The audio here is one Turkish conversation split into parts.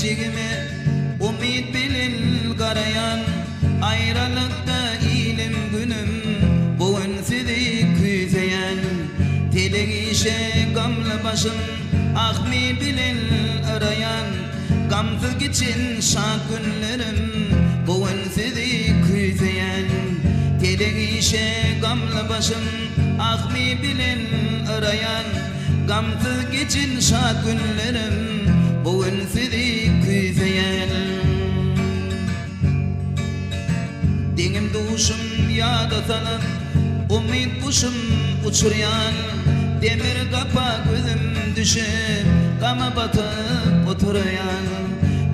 geleceğime umid bilen garayan, ayrılıkta ilim günüm bugün sizi küzeyen. Telegişe gamlı başım ahmi bilen arayan, gamsız geçin şad günlerim bugün sizi küzeyen. Telegişe gamlı başım ahmi bilen arayan, gamsız geçin şad günlerim bugün sizi küzeyen. Dengim duşum yada sanıp umid kuşum uçuryan, demir kapa gözüm düşüp gama batıp oturuyan.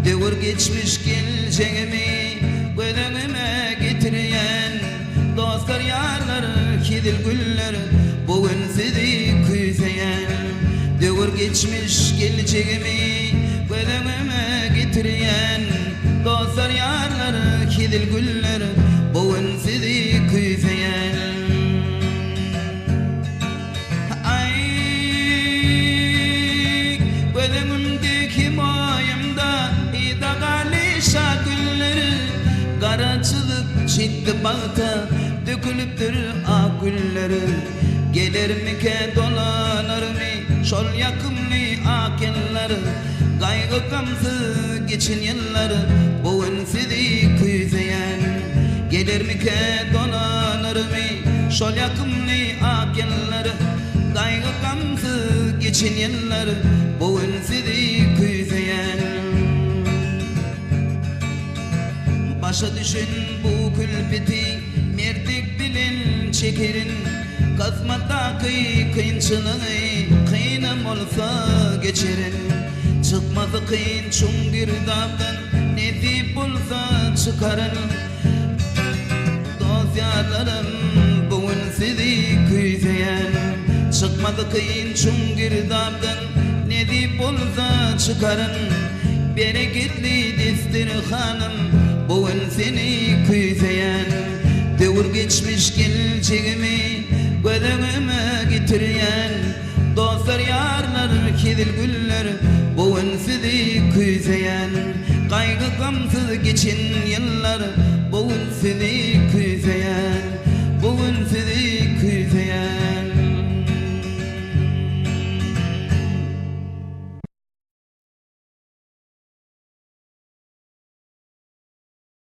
Devir geçmiş geleceğimi gözüme getiriyen, dostlar yarlar kidil güller bugün sizi küzeyen. Devir geçmiş geleceğimi gözüme getiriyen, dostlar yarlar kidil güller bugün sizi küzeyen. Ay gözümdeki mayımda idagali şakülleri, karaçılık çıktı bağda dökülüptür ak gülleri. Gelir mi ke dolanır mı şol yakımlı akenler, kaygı gamsız geçin yıllar bugün sizi küzeyen. Gelir mi ke dolanır mı şol yakımlı akenler, kaygı gamsız geçin yıllar bugün sizi küzeyen. Başa düşün bu külfeti merdik bilen çekerin, kazmada kıyınçılığı kıyınım olsa geçerin. Çıkmadı kıyın çum girdaptan nezip olsa çıkarın. Dosyarlarım bugün sizi küzeyen. Çıkmadı kıyın çum girdaptan nezip olsa çıkarın. Bereketli destirhanım bugün seni küzeyen. Devir geçmiş geleceğimi gözüme getiriyen, dostlar yarlar kidil güller bugün sizi küzeyen. Kaygı gamsız geçin yıllar bugün sizi küzeyen. Bugün sizi